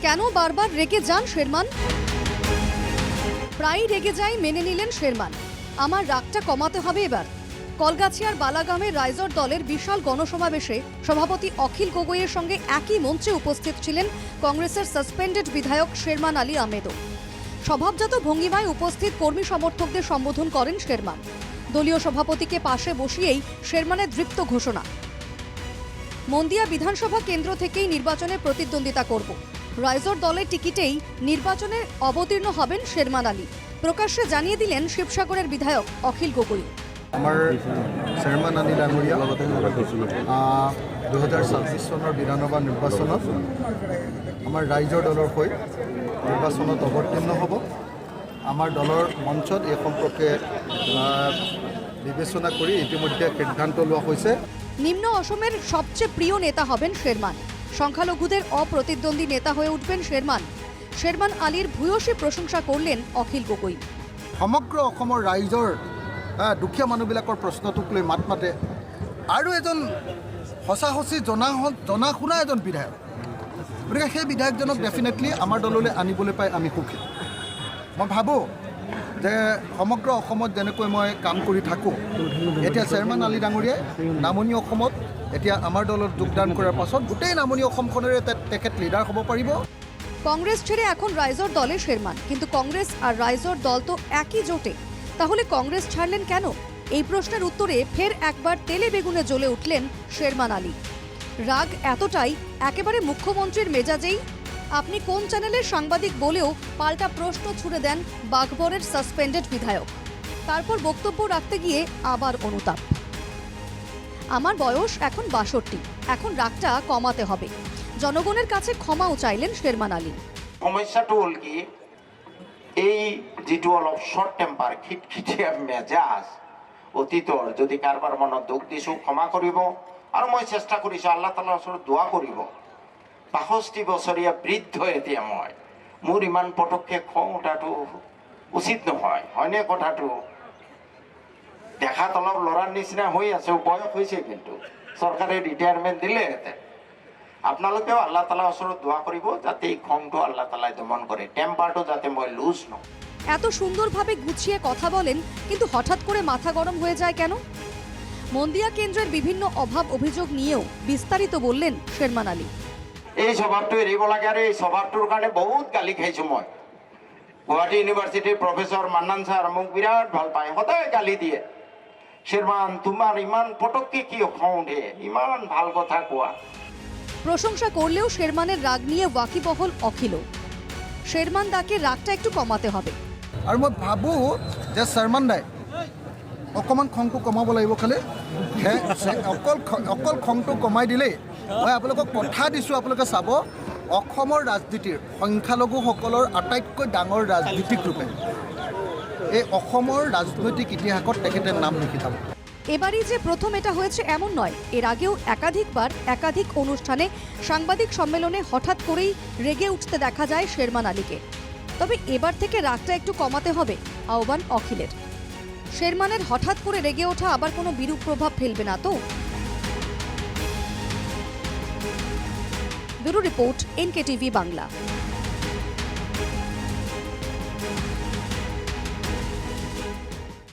কেন বারবার রেগে যান শেরমান? প্রায়ই রেগে যায় মেনে নিলেন শেরমান। আমার রাগটা কমাতে হবে এবার। কলগাছিয়ার বালাগামে রাইজর দলের বিশাল গণসমাবেশে সভাপতি অখিল গগৈয়ের সঙ্গে একই মঞ্চে উপস্থিত ছিলেন কংগ্রেসের সাসপেন্ডেড বিধায়ক শেরমান আলী আহমেদও। স্বভাবজাত ভঙ্গিমায় উপস্থিত কর্মী সমর্থকদের সম্বোধন করেন শেরমান। দলীয় সভাপতিকে পাশে বসিয়েই শেরমানের দৃপ্ত ঘোষণা, মন্দিয়া বিধানসভা কেন্দ্র থেকেই নির্বাচনে প্রতিদ্বন্দ্বিতা করব। রাইজর দলের টিকিটেই নির্বাচনে অবতীর্ণ হবেন শেরমান আলী। প্রকাশ্যে জানিয়ে দিলেন শিবসাগরের বিধায়ক অখিল গগৈ। আমাৰ শেৰমান আলী ডাঙৰীয়া 2026 চনৰ বিধানসভা নিৰ্বাচনত আমাৰ ৰাইজৰ দলৰ হৈ নিৰ্বাচনত অৱতীৰ্ণ হ'ব। আমাৰ দলৰ মঞ্চত এই সম্পৰ্কে বিবেচনা কৰি ইতিমধ্যে সিদ্ধান্ত লোৱা হৈছে। নিম্ন অসমের সবচেয়ে প্রিয় নেতা হবেন শেরমান। সংখ্যালঘুদের অপ্রতিদ্বন্দ্বী নেতা হয়ে উঠবেন শেরমান। শেরমান আলীর ভূয়সী প্রশংসা করলেন অখিল গগৈ। সমগ্ৰ অসমৰ ৰাইজৰ দুখীয়া মানুহবিলাকৰ প্ৰশ্নটোক লৈ মাত মাতে আৰু এজন সঁচা সঁচি জনা শুনা এজন বিধায়ক। গতিকে সেই বিধায়কজনক ডেফিনেটলি আমাৰ দললৈ আনিবলৈ পাই আমি সুখী। মই ভাবোঁ যে সমগ্ৰ অসমত যেনেকৈ মই কাম কৰি থাকোঁ, এতিয়া শেৰমান আলী ডাঙৰীয়াই নামনি অসমত এতিয়া আমাৰ দলত যোগদান কৰাৰ পাছত গোটেই নামনি অসমখনেৰে তেখেত লিডাৰ হ'ব পাৰিব। কংগ্রেস ছেড়ে এখন রাইজর দলে শেরমান, কিন্তু কংগ্রেস আর রাইজর দল তো একই জোটে। তাহলে কংগ্রেস ছাড়লেন কেন? এই প্রশ্নের উত্তরে ফের একবার তেলে বেগুনে জ্বলে উঠলেন শেরমান আলী। রাগ এতটাই, একেবারে মুখ্যমন্ত্রীর মেজাজেই। আপনি কোন চ্যানেলের সাংবাদিক বলেও পাল্টা প্রশ্ন ছুড়ে দেন বাঘবরের সাসপেন্ডেড বিধায়ক। তারপর বক্তব্য রাখতে গিয়ে আবার অনুতাপ, আমার বয়স এখন 62, এখন রাগটা কমাতে হবে। জনগণের কাছে ক্ষমাও চাইলেন শেরমান আলী। সমস্যাটো হল কি, এই যেটো অলপ শর্ট টেম্পার খিটখিটিয়া মেজাজ অতীতৰ যদি কাৰোবাৰ মনত দুখ দিছো ক্ষমা কৰিব, আৰু মই চেষ্টা কৰিছো আল্লাহ তাআলাৰ ওচৰত দোৱা কৰিব। 65 বছৰীয়া বৃদ্ধ এতিয়া মই, মোৰ ইমান পটককে খং উঠাটো উচিত নহয়, হয়নে কথাটো? দেখাত অলপ ল'ৰাৰ নিচিনা হৈ আছে, বয়স হৈছে, কিন্তু চৰকাৰে ৰিটায়াৰমেণ্ট দিলেহেঁতেন। আপোনালোকেও আল্লাহ তাআলাৰ ওচৰত দোয়া কৰিব যাতে এই খংটো আল্লাহ তাআলাই দমন কৰে, টেম্পারটো যাতে মই লুজ নহ। এত সুন্দরভাবে গুছিয়ে কথা বলেন, কিন্তু হঠাৎ করে মাথা গরম হয়ে যায় কেন? মন্দিয়া কেন্দ্রের বিভিন্ন অভাব অভিযোগ নিয়েও বিস্তারিত বললেন শেরমান আলী। এই স্বভাৱটো এৰিব লাগে, আৰু এই স্বভাৱটোৰ কাৰণে বহুত গালি খাইছো মই। গুৱাহাটী ইউনিভাৰ্চিটিৰ প্ৰফেচৰ মান্নান ছাৰ মোক বিৰাট ভাল পায়, সদায় গালি দিয়ে, শেরমান তোমাৰ ইমান পটককে কি খং উঠে, ইমান ভাল কথা কোৱা। প্রশংসা করলেও শেরমানের রাগ নিয়ে ওয়াকিবহল অখিলও। শেরমান দাকে রাগটা একটু কমাতে হবে। আৰু মই ভাবোঁ যে শেৰমান দাই অকণমান খংটো কমাব লাগিব। খালি অকল খংটো কমাই দিলেই, মই আপোনালোকক কথা দিছোঁ, আপোনালোকে চাব অসমৰ ৰাজনীতিৰ সংখ্যালঘুসকলৰ আটাইতকৈ ডাঙৰ ৰাজনীতিক ৰূপে এই অসমৰ রাজনৈতিক ইতিহাসত তেখেতে নাম লিখি যাব। এবারই যে প্রথম এটা হয়েছে এমন নয়, এর আগেও একাধিকবার একাধিক অনুষ্ঠানে সাংবাদিক সম্মেলনে হঠাৎ করেই রেগে উঠতে দেখা যায় শেরমান আলীকে। তবে এবার থেকে রাগটা একটু কমাতে হবে আহ্বান অখিলের। শেরমানের হঠাৎ করে রেগে ওঠা আবার কোনো বিরূপ প্রভাব ফেলবে না তো? Bureau report, NKTV Bangla.